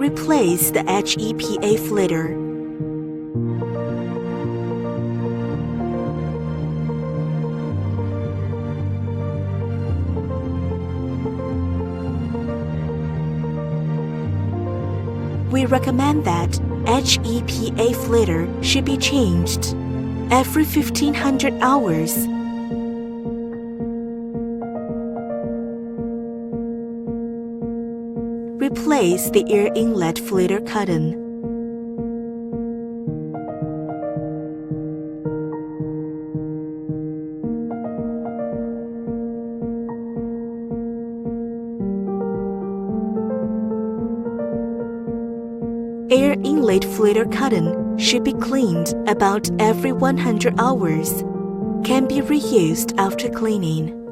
Replace the HEPA filter. We recommend that HEPA filter should be changed every 1500 hours. Replace the air inlet filter cotton. Air inlet filter cotton should be cleaned about every 100 hours. Can be reused after cleaning.